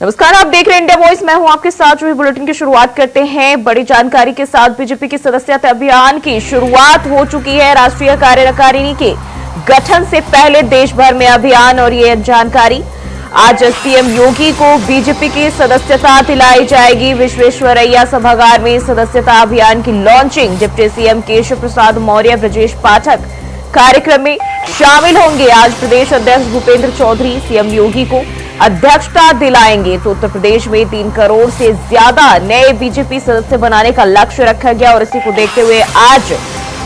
नमस्कार, आप देख रहे हैं इंडिया वॉइस। मैं हूं आपके साथ। जो बुलेटिन की शुरुआत करते हैं बड़ी जानकारी के साथ। बीजेपी की सदस्यता अभियान की शुरुआत हो चुकी है। राष्ट्रीय कार्यकारिणी के गठन से पहले देश भर में अभियान, और ये जानकारी आज सीएम योगी को बीजेपी की सदस्यता दिलाई जाएगी। विश्वेश्वरैया सभागार में सदस्यता अभियान की launching. Deputy CM Keshav Prasad Maurya, Brajesh Pathak कार्यक्रम में शामिल होंगे। आज प्रदेश अध्यक्ष भूपेंद्र चौधरी सीएम योगी को अध्यक्षता दिलाएंगे। तो उत्तर प्रदेश में 3 करोड़ से ज्यादा नए बीजेपी सदस्य बनाने का लक्ष्य रखा गया, और इसी को देखते हुए आज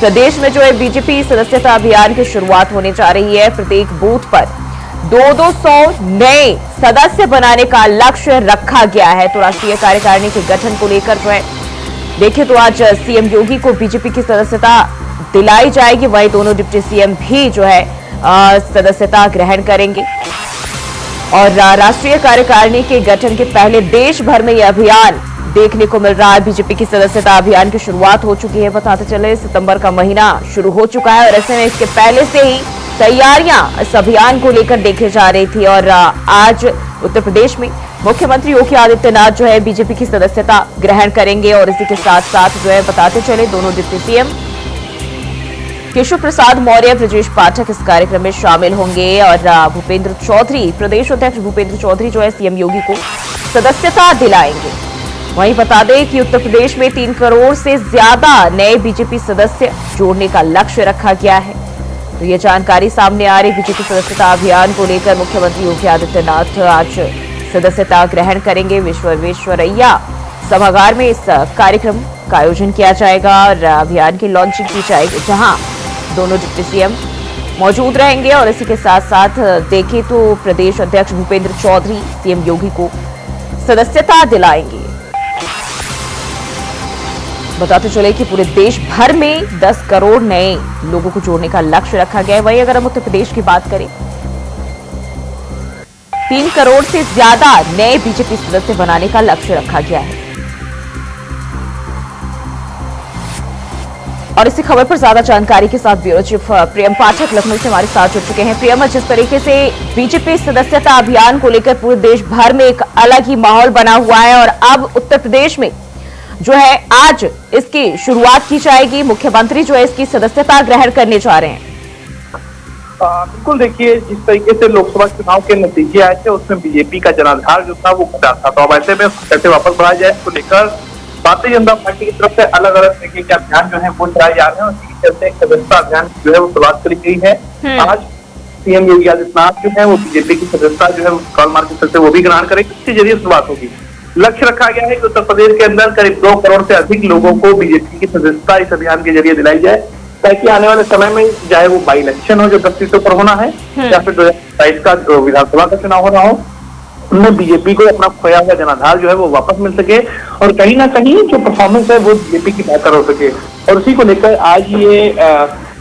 प्रदेश में जो है बीजेपी सदस्यता अभियान की शुरुआत होने जा रही है। प्रत्येक बूथ पर 200 नए सदस्य बनाने का लक्ष्य रखा गया है। तो राष्ट्रीय कार्यकारिणी के गठन को लेकर जो है देखिए, तो आज सीएम योगी को बीजेपी की सदस्यता दिलाई जाएगी। वहीं दोनों डिप्टी सीएम भी जो है सदस्यता ग्रहण करेंगे। और राष्ट्रीय कार्यकारिणी के गठन के पहले देश भर में यह अभियान देखने को मिल रहा है। बीजेपी की सदस्यता अभियान की शुरुआत हो चुकी है। बताते चले, सितंबर का महीना शुरू हो चुका है, और ऐसे में इसके पहले से ही तैयारियां इस अभियान को लेकर देखी जा रही थी। और आज उत्तर प्रदेश में मुख्यमंत्री योगी आदित्यनाथ जो है बीजेपी की सदस्यता ग्रहण करेंगे। और इसी के साथ साथ जो है बताते चले, दोनों डिप्टी सीएम केशव प्रसाद मौर्य, ब्रजेश पाठक इस कार्यक्रम में शामिल होंगे। और भूपेंद्र चौधरी, प्रदेश अध्यक्ष भूपेंद्र चौधरी जो है सीएम योगी को सदस्यता दिलाएंगे। वहीं बता दें कि उत्तर प्रदेश में 3 करोड़ से ज्यादा नए बीजेपी सदस्य जोड़ने का लक्ष्य रखा गया है। तो ये जानकारी सामने आ रही। बीजेपी सदस्यता अभियान को लेकर मुख्यमंत्री योगी आदित्यनाथ आज सदस्यता ग्रहण करेंगे। विश्वेश्वरैया सभागार में इस कार्यक्रम का आयोजन किया जाएगा और अभियान की लॉन्चिंग की जाएगी, जहां दोनों डिप्टी सीएम मौजूद रहेंगे। और इसी के साथ साथ देखें तो प्रदेश अध्यक्ष भूपेंद्र चौधरी सीएम योगी को सदस्यता दिलाएंगे। बताते चले कि पूरे देश भर में 10 करोड़ नए लोगों को जोड़ने का लक्ष्य रखा गया है। वहीं अगर हम उत्तर प्रदेश की बात करें, 3 करोड़ से ज्यादा नए बीजेपी सदस्य बनाने का लक्ष्य रखा गया है। और इसी खबर पर ज्यादा जानकारी के साथ ब्यूरो चीफ प्रियम पाठक लखनऊ से हमारे साथ जुड़ चुके हैं। प्रियम, जिस तरीके से बीजेपी सदस्यता अभियान को लेकर पूरे देश भर में एक अलग ही माहौल बना हुआ है, और अब उत्तर प्रदेश में जो है आज इसकी शुरुआत की जाएगी। मुख्यमंत्री जो है इसकी सदस्यता ग्रहण करने जा रहे हैं। बिल्कुल, देखिए जिस तरीके से लोकसभा चुनाव के नतीजे आए थे उसमें बीजेपी का जनाधार जो था वो घटा था। तो अब ऐसे में कैसे वापस बढ़ाया जाए इसको लेकर भारतीय जनता पार्टी की तरफ से अलग अलग तरीके के अभियान जो है वो चलाए जा रहे हैं। उसी के चलते एक सदस्यता अभियान जो है वो शुरुआत करी गई है। आज सीएम योगी आदित्यनाथ जो है वो बीजेपी की सदस्यता जो है कॉल मार के चलते वो भी ग्रहण करेंगे। इसके जरिए शुरुआत होगी। लक्ष्य रखा गया है कि उत्तर प्रदेश के अंदर करीब 2 करोड़ से अधिक लोगों को बीजेपी की सदस्यता इस अभियान के जरिए दिलाई जाए, ताकि आने वाले समय में चाहे वो बाई इलेक्शन हो जो 10 सीटों पर होना है, या फिर 2027 का विधानसभा का चुनाव होना हो, उनमें बीजेपी को अपना खोया हुआ जनाधार जो है वो वापस मिल सके, और कहीं ना कहीं जो परफॉर्मेंस है वो बीजेपी की बेहतर हो सके। और उसी को लेकर आज ये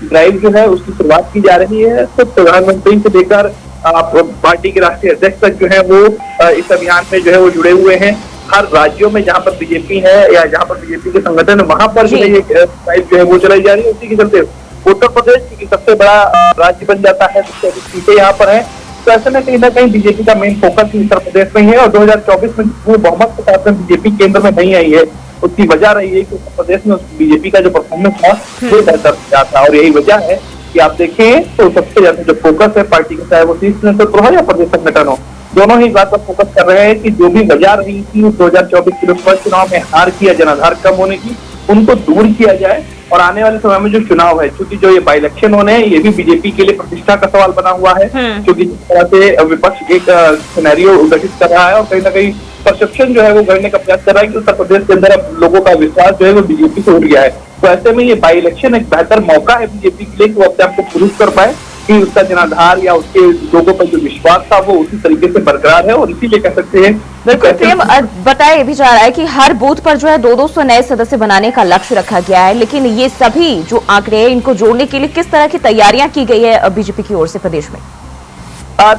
ड्राइव जो है उसकी शुरुआत की जा रही है। तो प्रधानमंत्री से लेकर पार्टी के राष्ट्रीय अध्यक्ष तक जो है वो इस अभियान में जो है वो जुड़े हुए हैं। हर राज्यों में जहां पर बीजेपी है या जहां पर बीजेपी के संगठन है वहां पर जो है ये ड्राइव जो है वो चलाई जा रही है। उसी के चलते उत्तर प्रदेश क्योंकि सबसे बड़ा राज्य बन जाता है, सबसे अधिक सीटें यहाँ पर है, तो ऐसे में कहीं ना कहीं बीजेपी का मेन फोकस उत्तर प्रदेश में है। और 2024 में वो बहुमत के साथ में बीजेपी केंद्र में नहीं आई है, उसकी वजह रही है कि उत्तर प्रदेश में बीजेपी का जो परफॉर्मेंस था वो बेहतर था। और यही वजह है कि आप देखें तो सबसे ज्यादा जो फोकस है पार्टी का, चाहे वो शीर्ष नेतृत्व हो या प्रदेश संगठन हो, दोनों ही इस बात पर फोकस कर रहे हैं कि जो भी वजह रही थी 2024 के लोकसभा चुनाव में हार की या जनाधार कम होने की, उनको दूर किया जाए। और आने वाले समय में जो चुनाव है, क्योंकि जो ये बाई इलेक्शन होने हैं, ये भी बीजेपी के लिए प्रतिष्ठा का सवाल बना हुआ है, क्योंकि जिस तरह से विपक्ष एक सिनेरियो गठित कर रहा है और कहीं ना कहीं परसेप्शन जो है वो गढ़ने का प्रयास कर रहा है कि उत्तर प्रदेश के अंदर अब लोगों का विश्वास जो है वो बीजेपी से उठ गया है। तो ऐसे में ये बाई इलेक्शन एक बेहतर मौका है बीजेपी के लिए कि वो अपने आप को प्रूव कर पाए कि उसका जनाधार या उसके लोगों पर जो विश्वास था वो उसी तरीके से बरकरार है। और इसीलिए कह सकते हैं, बिल्कुल प्रेम, बताया ये भी जा रहा है कि हर बूथ पर जो है 200 नए सदस्य बनाने का लक्ष्य रखा गया है। लेकिन ये सभी जो आंकड़े हैं इनको जोड़ने के लिए किस तरह की तैयारियां की गई है बीजेपी की ओर से प्रदेश में?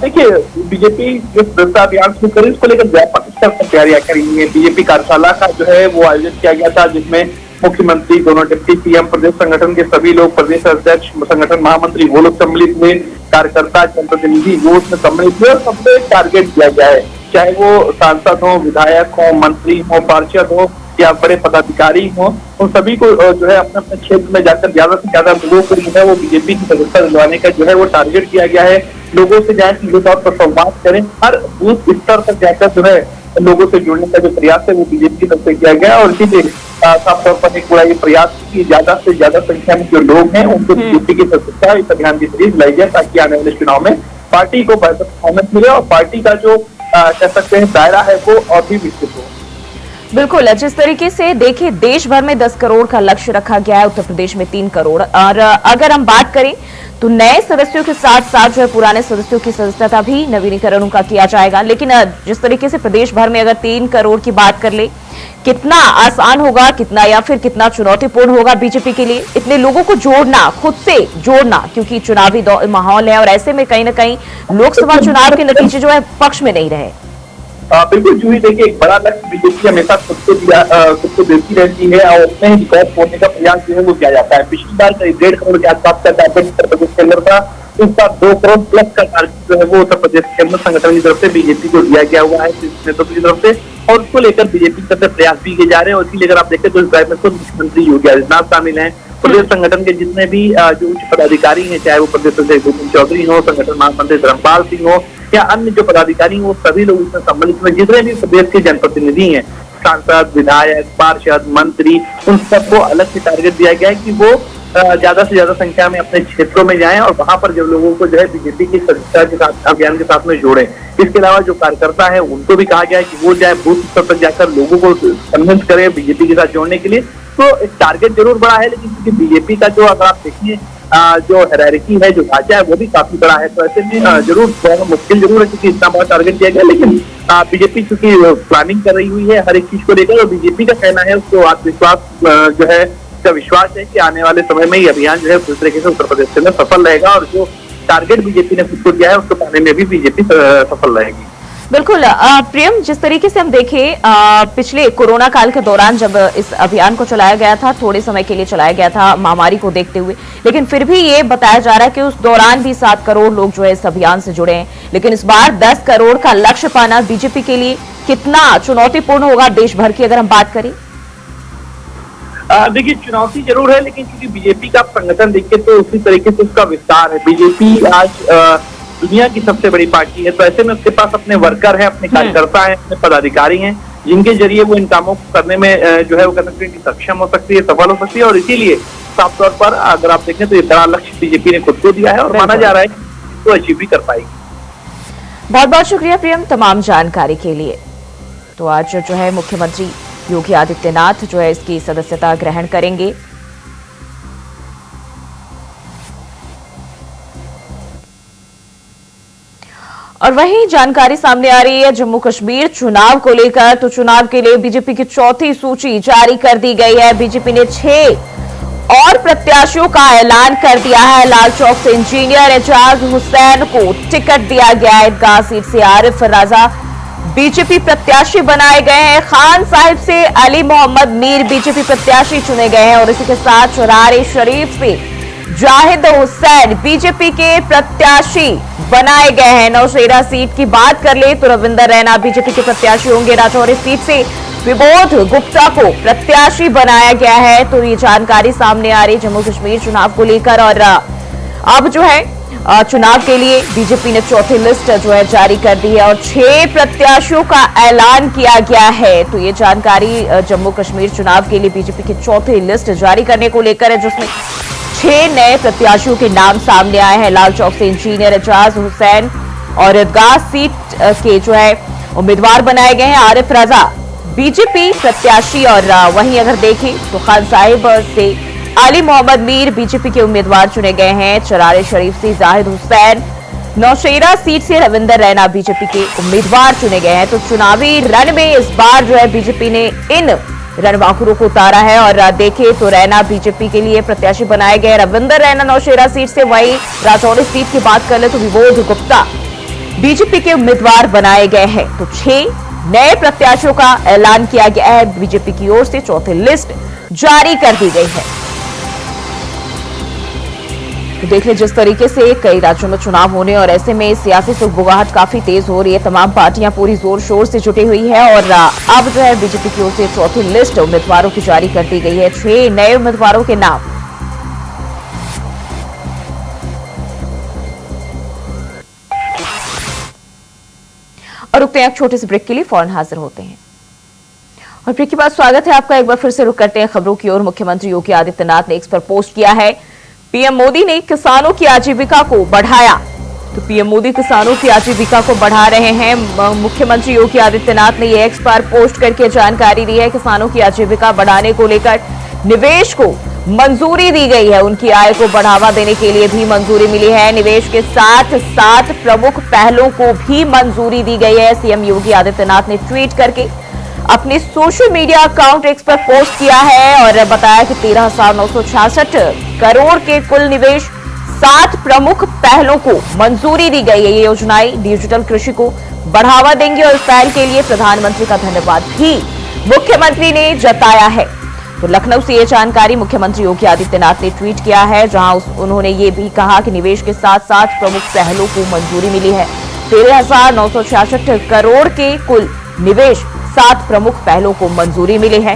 देखिए, बीजेपी जो सदस्यता अभियान शुरू करी उसको लेकर व्यापक स्तर पर तैयारियां करी है। बीजेपी कार्यशाला का जो है वो आयोजन किया गया था, जिसमें मुख्यमंत्री, दोनों डिप्टी सीएम, प्रदेश संगठन के सभी लोग, प्रदेश अध्यक्ष, संगठन महामंत्री वो लोग सम्मिलित हुए, कार्यकर्ता, जनप्रतिनिधि वो उसमें सम्मिलित हुए और सबसे टारगेट दिया गया है चाहे वो सांसद हो, विधायक हो, मंत्री हो, पार्षद हो या बड़े पदाधिकारी हो, उन सभी को जो है अपने अपने क्षेत्र में जाकर ज्यादा से ज्यादा लोगों को जो है वो बीजेपी की सदस्यता दिलवाने का जो है वो टारगेट किया गया है। लोगों से जाए सीधे तौर पर संवाद करें, हर बूथ स्तर तक जाकर जो है लोगों से जुड़ने का जो प्रयास है वो बीजेपी की तरफ से किया गया और इसीलिए साफ तौर पर एक बड़ा ये प्रयास की ज्यादा से ज्यादा संख्या में जो लोग हैं उनको बीजेपी की सदस्यता इस अभियान के जरिए दिलाई जाए ताकि आने वाले चुनाव में पार्टी को बेहतर परफॉर्मेंस मिले और पार्टी का जो कह सकते हैं दायरा है वो और भी विस्तृत हो। बिल्कुल, जिस तरीके से देखिए देश भर में 10 करोड़ का लक्ष्य रखा गया है, उत्तर प्रदेश में 3 करोड़ और अगर हम बात करें तो नए सदस्यों के साथ साथ जो है पुराने सदस्यों की सदस्यता भी नवीनीकरण का किया जाएगा। लेकिन जिस तरीके से प्रदेश भर में अगर 3 करोड़ की बात कर ले, कितना आसान होगा, कितना या फिर कितना चुनौतीपूर्ण होगा बीजेपी के लिए इतने लोगों को जोड़ना, खुद से जोड़ना, क्योंकि चुनावी माहौल है और ऐसे में कहीं ना कहीं लोकसभा चुनाव के नतीजे जो है पक्ष में नहीं रहे। बिल्कुल जूही, देखिए एक बड़ा लक्ष्य बीजेपी हमेशा खुद को देती रहती है और उसमें ही रिकॉर्ड तोड़ने का प्रयास जो है वो किया जाता है। पिछली बार करीब 1.5 करोड़ के आसपास का टारगेट उत्तर प्रदेश के अंदर था, इस बार 2 करोड़ प्लस का टारगेट जो है वो उत्तर प्रदेश के अंदर संगठन की तरफ से बीजेपी को दिया गया हुआ है नेतृत्व की तरफ से और उसको लेकर बीजेपी की तरफ से प्रयास भी किए जा रहे हैं। और इसीलिए अगर आप देखें तो इस ड्राइव में खुद मुख्यमंत्री योगी आदित्यनाथ शामिल हैं, प्रदेश संगठन के जितने भी जो उच्च पदाधिकारी हैं, चाहे वो प्रदेश अध्यक्ष भूपेंद्र चौधरी हो, संगठन महामंत्री धर्मपाल सिंह हो या अन्य जो पदाधिकारी हैं, वो सभी लोग इसमें सम्मिलित हुए। जितने भी प्रदेश के जनप्रतिनिधि हैं, सांसद, विधायक, पार्षद, मंत्री, उन सबको अलग से टारगेट दिया गया है कि वो ज्यादा से ज्यादा संख्या में अपने क्षेत्रों में जाएं और वहां पर जब लोगों को जो है बीजेपी की सदस्यता के साथ अभियान के साथ में जोड़ें। इसके अलावा जो कार्यकर्ता है उनको भी कहा गया है कि वो जाए बूथ स्तर तक जाकर लोगों को कन्विंस करें बीजेपी के साथ जोड़ने के लिए। तो एक टारगेट जरूर बड़ा है, लेकिन क्योंकि बीजेपी का जो अगर आप देखिए जो हायरार्की है, जो ढांचा है वो भी काफी बड़ा है, तो ऐसे में जरूर थोड़ा मुश्किल जरूर है क्योंकि इतना बड़ा टारगेट दिया गया। लेकिन बीजेपी चूंकि प्लानिंग कर रही हुई है हर एक चीज को लेकर और बीजेपी का कहना है उसको आत्मविश्वास जो है का विश्वास है कि आने वाले समय में ये अभियान जो है पूरी तरीके से उत्तर प्रदेश के अंदर सफल रहेगा और जो टारगेट बीजेपी ने खुद को दिया है उसको पाने में भी बीजेपी सफल रहेगी। बिल्कुल प्रियम, जिस तरीके से हम देखें पिछले कोरोना काल के दौरान जब इस अभियान को चलाया गया था, थोड़े समय के लिए चलाया गया था महामारी को देखते हुए, लेकिन फिर भी ये बताया जा रहा है कि उस दौरान भी 7 करोड़ लोग जो है इस अभियान से जुड़े हैं। लेकिन इस बार 10 करोड़ का लक्ष्य पाना बीजेपी के लिए कितना चुनौतीपूर्ण होगा देश भर की अगर हम बात करें? देखिए चुनौती जरूर है, लेकिन क्योंकि बीजेपी का संगठन देखिए तो उसी तरीके से उसका विस्तार है। बीजेपी आज दुनिया की सबसे बड़ी पार्टी है, तो ऐसे में उसके पास अपने वर्कर हैं, अपने कार्यकर्ता हैं, अपने पदाधिकारी हैं, जिनके जरिए वो इन कामों को करने में जो है वो कह सकते हैं कि सक्षम हो सकती है, सफल हो सकती है। और इसीलिए साफ तौर पर अगर आप देखें तो ये बड़ा लक्ष्य बीजेपी ने खुद को दिया है और माना जा रहा है कि वो अचीव भी कर पाएगी। बहुत बहुत शुक्रिया प्रियम तमाम जानकारी के लिए। तो आज जो है मुख्यमंत्री योगी आदित्यनाथ जो है इसकी सदस्यता ग्रहण करेंगे। और वहीं जानकारी सामने आ रही है जम्मू कश्मीर चुनाव को लेकर, तो चुनाव के लिए बीजेपी की चौथी सूची जारी कर दी गई है। बीजेपी ने 6 और प्रत्याशियों का ऐलान कर दिया है। लाल चौक से इंजीनियर एजाज हुसैन को टिकट दिया गया है। ईदगाह सीट से आरिफ राजा बीजेपी प्रत्याशी बनाए गए हैं। खान साहिब से अली मोहम्मद मीर बीजेपी प्रत्याशी चुने गए हैं और इसी के साथ चरारे शरीफ से जाहिद हुसैन बीजेपी के प्रत्याशी बनाए गए हैं। नौशेरा सीट की बात कर ले तो रविंदर रैना बीजेपी के प्रत्याशी होंगे। राजौरी सीट से विबोध गुप्ता को प्रत्याशी बनाया गया है। तो ये जानकारी सामने आ रही जम्मू कश्मीर चुनाव को लेकर। और अब जो है चुनाव के लिए बीजेपी ने चौथी लिस्ट जो है जारी कर दी है और 6 प्रत्याशियों का ऐलान किया गया है। तो ये जानकारी जम्मू कश्मीर चुनाव के लिए बीजेपी की चौथी लिस्ट जारी करने को लेकर है, जिसमें 6 नए प्रत्याशियों के नाम सामने आए हैं। लाल चौक से इंजीनियर एजाज हुसैन और ईदगाह सीट के जो है उम्मीदवार बनाए गए हैं आरिफ रजा बीजेपी प्रत्याशी। और वहीं अगर देखें तो खान साहिब से अली मोहम्मद मीर बीजेपी के उम्मीदवार चुने गए हैं। चरारे शरीफ से जाहिद हुसैन, नौशेरा सीट से रविंदर रैना बीजेपी के उम्मीदवार चुने गए हैं। तो चुनावी रण में इस बार जो है बीजेपी ने इन रणबांकुरों को उतारा है। और देखें तो रैना बीजेपी के लिए प्रत्याशी बनाए गए, रविंदर रैना नौशेरा सीट से। वहीं राजौरी सीट की बात कर ले तो विबोध गुप्ता बीजेपी के उम्मीदवार बनाए गए हैं। तो 6 नए प्रत्याशियों का ऐलान किया गया है। बीजेपी की ओर से चौथी लिस्ट जारी कर दी गई है। तो देख ले जिस तरीके से कई राज्यों में चुनाव होने और ऐसे में सियासी सुगबुगाहट काफी तेज हो रही है। तमाम पार्टियां पूरी जोर शोर से जुटी हुई है और अब जो है बीजेपी की ओर से चौथी लिस्ट उम्मीदवारों की जारी कर दी गई है। 6 नए उम्मीदवारों के नाम। और रुकते हैं एक छोटे से ब्रेक के लिए, फौरन हाजिर होते हैं। और ब्रेक के बाद स्वागत है आपका। एक बार फिर से रुक करते हैं खबरों की ओर। मुख्यमंत्री योगी आदित्यनाथ ने एक्स पर पोस्ट किया है, पीएम मोदी ने किसानों की आजीविका को बढ़ाया। तो पीएम मोदी किसानों की आजीविका को बढ़ा रहे हैं। मुख्यमंत्री योगी आदित्यनाथ ने ये एक्स पर पोस्ट करके जानकारी दी है। किसानों की आजीविका बढ़ाने को लेकर निवेश को मंजूरी दी गई है। उनकी आय को बढ़ावा देने के लिए भी मंजूरी मिली है। निवेश के साथ साथ प्रमुख पहलों को भी मंजूरी दी गई है। सीएम योगी आदित्यनाथ ने ट्वीट करके अपने सोशल मीडिया अकाउंट एक्स पर पोस्ट किया है और बताया कि 13,966 करोड़ के कुल निवेश, 7 प्रमुख पहलों को मंजूरी दी गई है। ये योजनाएं डिजिटल कृषि को बढ़ावा देंगी और इस पहल के लिए प्रधानमंत्री का धन्यवाद भी मुख्यमंत्री ने जताया है। तो लखनऊ से ये जानकारी मुख्यमंत्री योगी आदित्यनाथ ने ट्वीट किया है, जहां उन्होंने ये भी कहा कि निवेश के साथ साथ प्रमुख पहलों को मंजूरी मिली है। 13,966 करोड़ के कुल निवेश, 7 प्रमुख पहलों को मंजूरी मिली है।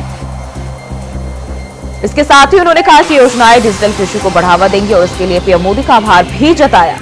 इसके साथ ही उन्होंने कहा कि योजनाएं डिजिटल कृषि को बढ़ावा देंगी और इसके लिए पीएम मोदी का आभार भी जताया।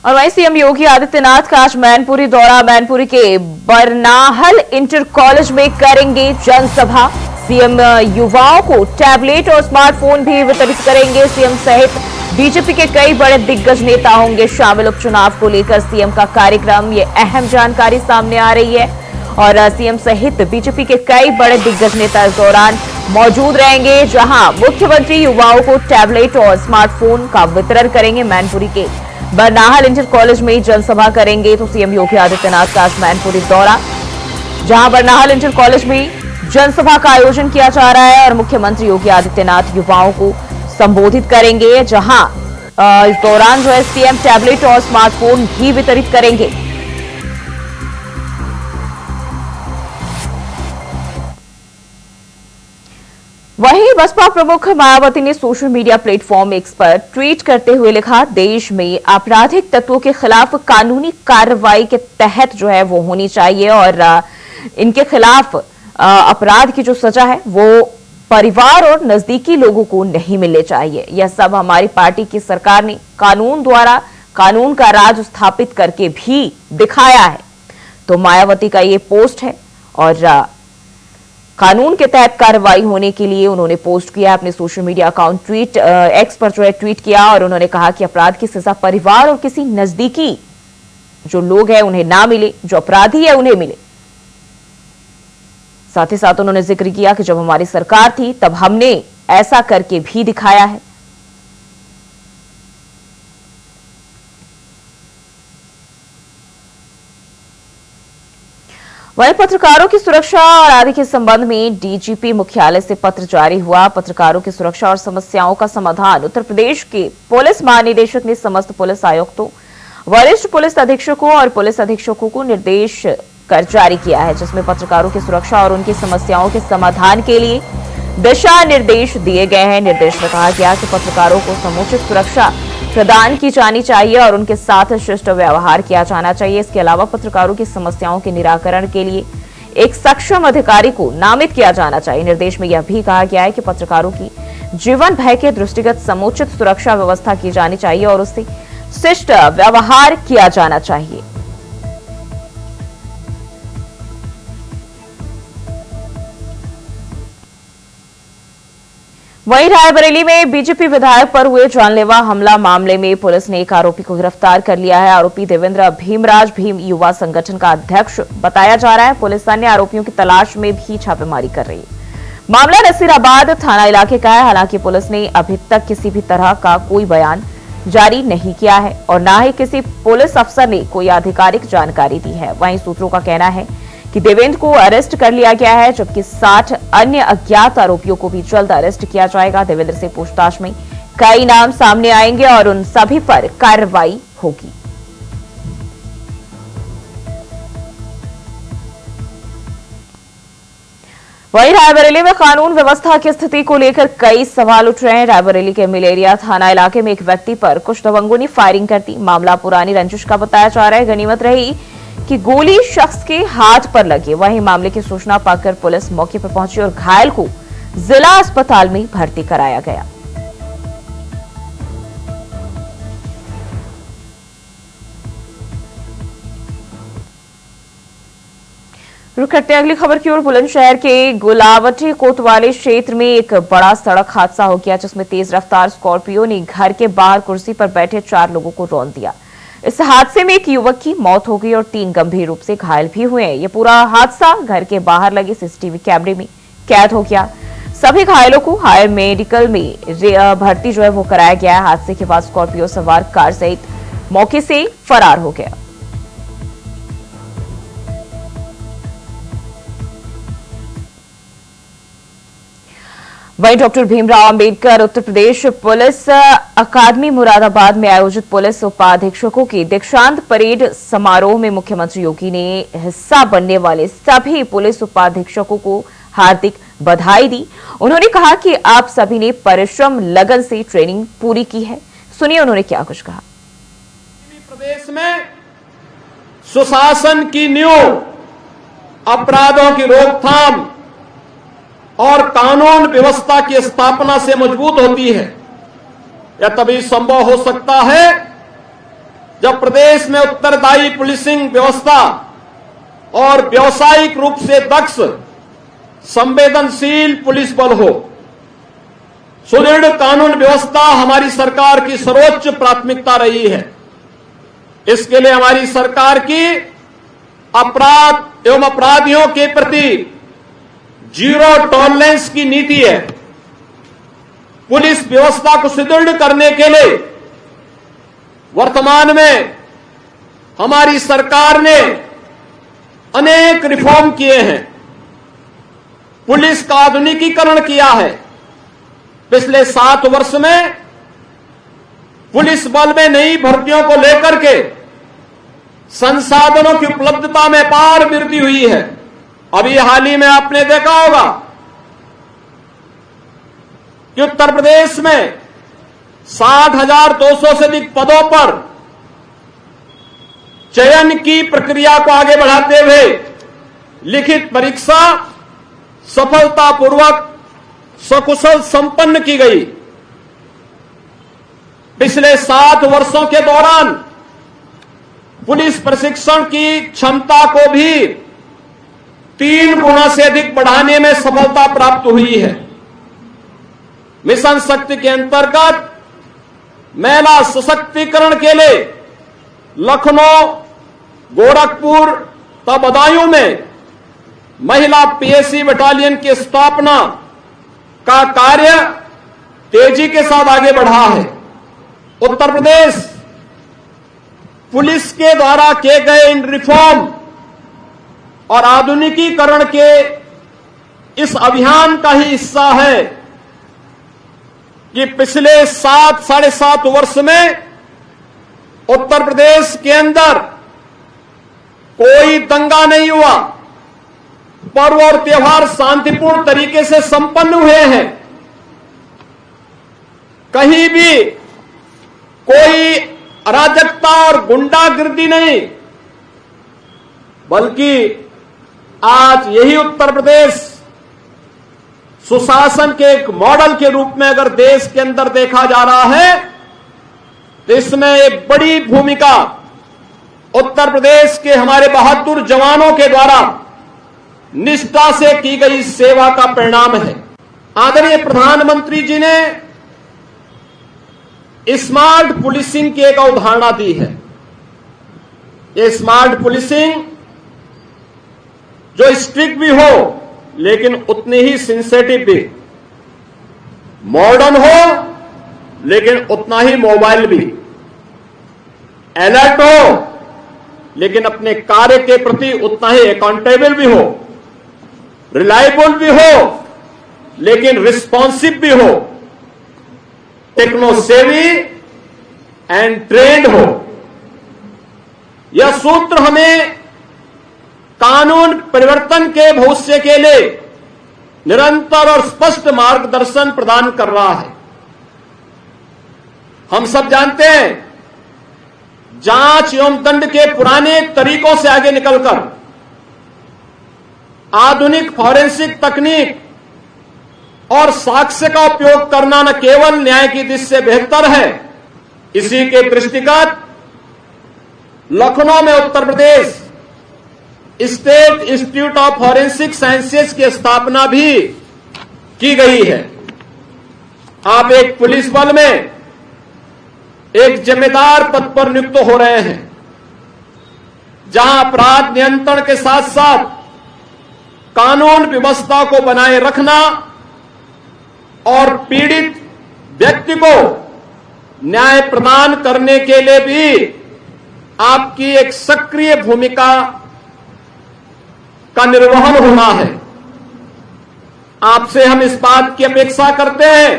और वहीं सीएम योगी आदित्यनाथ का आज मैनपुरी दौरा। मैनपुरी के बरनाहल इंटर कॉलेज में करेंगे जनसभा। सीएम युवाओं को टैबलेट और स्मार्टफोन भी वितरित करेंगे। सीएम सहित बीजेपी के कई बड़े दिग्गज नेता होंगे शामिल। उपचुनाव को लेकर सीएम का कार्यक्रम, ये अहम जानकारी सामने आ रही है और सीएम सहित बीजेपी के कई बड़े दिग्गज नेता इस दौरान मौजूद रहेंगे, जहां मुख्यमंत्री युवाओं को टैबलेट और स्मार्टफोन का वितरण करेंगे। मैनपुरी के बरनाहल इंटर कॉलेज में जनसभा करेंगे। तो सीएम योगी आदित्यनाथ का आज मैनपुरी दौरा, जहां बरनाहल इंटर कॉलेज में जनसभा का आयोजन किया जा रहा है और मुख्यमंत्री योगी आदित्यनाथ युवाओं को संबोधित करेंगे, जहां इस दौरान जो है सीएम टैबलेट और स्मार्टफोन भी वितरित करेंगे। वहीं बसपा प्रमुख मायावती ने सोशल मीडिया प्लेटफॉर्म एक्स पर ट्वीट करते हुए लिखा, देश में आपराधिक तत्वों के खिलाफ कानूनी कार्रवाई के तहत जो है वो होनी चाहिए और इनके खिलाफ अपराध की जो सजा है वो परिवार और नजदीकी लोगों को नहीं मिलने चाहिए। यह सब हमारी पार्टी की सरकार ने कानून द्वारा कानून का राज स्थापित करके भी दिखाया है। तो मायावती का ये पोस्ट है और कानून के तहत कार्रवाई होने के लिए उन्होंने पोस्ट किया अपने social media account tweet x पर जो है ट्वीट किया और उन्होंने कहा कि अपराध की सजा परिवार और किसी नजदीकी जो लोग हैं उन्हें ना मिले, जो अपराधी है उन्हें मिले। साथ ही साथ उन्होंने जिक्र किया कि जब हमारी सरकार थी तब हमने ऐसा करके भी दिखाया है। वहीं पत्रकारों की सुरक्षा और आदि के संबंध में डीजीपी मुख्यालय से पत्र जारी हुआ। पत्रकारों की सुरक्षा और समस्याओं का समाधान उत्तर प्रदेश के पुलिस महानिदेशक ने समस्त पुलिस आयुक्तों, वरिष्ठ पुलिस अधीक्षकों और पुलिस अधीक्षकों को निर्देश कर जारी किया है, जिसमें पत्रकारों की सुरक्षा और उनकी समस्याओं के समाधान के लिए दिशा निर्देश दिए गए हैं। निर्देश में कहा गया कि पत्रकारों को समुचित सुरक्षा प्रदान की जानी चाहिए और उनके साथ शिष्ट व्यवहार किया जाना चाहिए। इसके अलावा पत्रकारों की समस्याओं के निराकरण के लिए एक सक्षम अधिकारी को नामित किया जाना चाहिए। निर्देश में यह भी कहा गया है कि पत्रकारों की जीवन भय के दृष्टिगत समुचित सुरक्षा व्यवस्था की जानी चाहिए और उससे शिष्ट व्यवहार किया जाना चाहिए। वहीं रायबरेली में बीजेपी विधायक पर हुए जानलेवा हमला मामले में पुलिस ने एक आरोपी को गिरफ्तार कर लिया है। आरोपी देवेंद्र भीमराज भीम युवा संगठन का अध्यक्ष बताया जा रहा है। पुलिस अन्य आरोपियों की तलाश में भी छापेमारी कर रही है। मामला नसीराबाद थाना इलाके का है। हालांकि पुलिस ने अभी तक किसी भी तरह का कोई बयान जारी नहीं किया है और न ही किसी पुलिस अफसर ने कोई आधिकारिक जानकारी दी है। वहीं सूत्रों का कहना है कि देवेंद्र को अरेस्ट कर लिया गया है, जबकि 60 अन्य अज्ञात आरोपियों को भी जल्द अरेस्ट किया जाएगा। देवेंद्र से पूछताछ में कई नाम सामने आएंगे और उन सभी पर कार्रवाई होगी। वहीं रायबरेली में कानून व्यवस्था की स्थिति को लेकर कई सवाल उठ रहे हैं। रायबरेली के मिलेरिया थाना इलाके में एक व्यक्ति पर कुछ दबंगों ने फायरिंग कर दी। मामला पुरानी रंजिश का बताया जा रहा है। गनीमत रही कि गोली शख्स के हाथ पर लगी। वहीं मामले की सूचना पाकर पुलिस मौके पर पहुंची और घायल को जिला अस्पताल में भर्ती कराया गया। रुक करते हैं अगली खबर की ओर। बुलंदशहर के गुलावटी कोतवाली क्षेत्र में एक बड़ा सड़क हादसा हो गया, जिसमें तेज रफ्तार स्कॉर्पियो ने घर के बाहर कुर्सी पर बैठे 4 लोगों को रौंद दिया। इस हादसे में एक युवक की मौत हो गई और 3 गंभीर रूप से घायल भी हुए हैं। ये पूरा हादसा घर के बाहर लगे सीसीटीवी कैमरे में कैद हो गया। सभी घायलों को हायर मेडिकल में भर्ती वो कराया गया। हादसे के बाद स्कॉर्पियो सवार कार सहित मौके से फरार हो गया। वहीं डॉक्टर भीमराव अंबेडकर उत्तर प्रदेश पुलिस अकादमी मुरादाबाद में आयोजित पुलिस उपाधीक्षकों की दीक्षांत परेड समारोह में मुख्यमंत्री योगी ने हिस्सा बनने वाले सभी पुलिस उपाधीक्षकों को हार्दिक बधाई दी। उन्होंने कहा कि आप सभी ने परिश्रम लगन से ट्रेनिंग पूरी की है। सुनिए उन्होंने क्या कुछ कहा। प्रदेश में सुशासन की नींव, अपराधों की रोकथाम और कानून व्यवस्था की स्थापना से मजबूत होती है। यह तभी संभव हो सकता है जब प्रदेश में उत्तरदायी पुलिसिंग व्यवस्था और व्यावसायिक रूप से दक्ष संवेदनशील पुलिस बल हो। सुदृढ़ कानून व्यवस्था हमारी सरकार की सर्वोच्च प्राथमिकता रही है। इसके लिए हमारी सरकार की अपराध एवं अपराधियों के प्रति जीरो टॉलरेंस की नीति है। पुलिस व्यवस्था को सुदृढ़ करने के लिए वर्तमान में हमारी सरकार ने अनेक रिफॉर्म किए हैं। पुलिस का आधुनिकीकरण किया है। पिछले 7 वर्ष में पुलिस बल में नई भर्तियों को लेकर के संसाधनों की उपलब्धता में अपार वृद्धि हुई है। अभी हाल ही में आपने देखा होगा कि उत्तर प्रदेश में 60,200 से अधिक पदों पर चयन की प्रक्रिया को आगे बढ़ाते हुए लिखित परीक्षा सफलतापूर्वक सकुशल संपन्न की गई। पिछले 7 वर्षों के दौरान पुलिस प्रशिक्षण की क्षमता को भी 3 गुना से अधिक बढ़ाने में सफलता प्राप्त हुई है। मिशन शक्ति के अंतर्गत महिला सशक्तिकरण के लिए लखनऊ, गोरखपुर तथा बदायूं में महिला पीएसी बटालियन की स्थापना का कार्य तेजी के साथ आगे बढ़ा है। उत्तर प्रदेश पुलिस के द्वारा किए गए इन रिफॉर्म और आधुनिकीकरण के इस अभियान का ही हिस्सा है कि पिछले 7 साढ़े 7 वर्ष में उत्तर प्रदेश के अंदर कोई दंगा नहीं हुआ। पर्व और त्योहार शांतिपूर्ण तरीके से संपन्न हुए हैं। कहीं भी कोई अराजकता और गुंडागिर्दी नहीं, बल्कि आज यही उत्तर प्रदेश सुशासन के एक मॉडल के रूप में अगर देश के अंदर देखा जा रहा है तो इसमें एक बड़ी भूमिका उत्तर प्रदेश के हमारे बहादुर जवानों के द्वारा निष्ठा से की गई सेवा का परिणाम है। आदरणीय प्रधानमंत्री जी ने स्मार्ट पुलिसिंग की एक अवधारणा दी है। ये स्मार्ट पुलिसिंग जो स्ट्रिक्ट भी हो लेकिन उतनी ही सेंसिटिव भी, मॉडर्न हो लेकिन उतना ही मोबाइल भी, अलर्ट हो लेकिन अपने कार्य के प्रति उतना ही अकाउंटेबल भी हो, रिलायबल भी हो लेकिन रिस्पॉन्सिव भी हो, टेक्नो सेवी एंड ट्रेंड हो। यह सूत्र हमें कानून परिवर्तन के भविष्य के लिए निरंतर और स्पष्ट मार्गदर्शन प्रदान कर रहा है। हम सब जानते हैं, जांच एवं दंड के पुराने तरीकों से आगे निकलकर आधुनिक फॉरेंसिक तकनीक और साक्ष्य का उपयोग करना न केवल न्याय की दृष्टि से बेहतर है, इसी के दृष्टिगत लखनऊ में Uttar Pradesh state institute of forensic sciences की स्थापना भी की गई है। आप एक पुलिस बल में एक जिम्मेदार पद पर नियुक्त हो रहे हैं, जहां अपराध नियंत्रण के साथ साथ कानून व्यवस्था को बनाए रखना और पीड़ित व्यक्ति को न्याय प्रदान करने के लिए भी आपकी एक सक्रिय भूमिका का निर्वहन होना है। आपसे हम इस बात की अपेक्षा करते हैं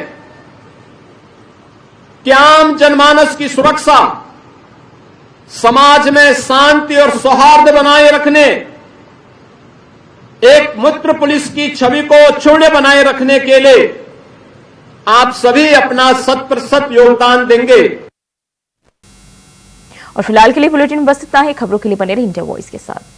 कि आम जनमानस की सुरक्षा, समाज में शांति और सौहार्द बनाए रखने, एक मित्र पुलिस की छवि को अक्षुण्ण बनाए रखने के लिए आप सभी अपना 100% योगदान देंगे। और फिलहाल के लिए बुलेटिन में बस इतना ही। खबरों के लिए बने रहिए इंडिया वॉइस के साथ।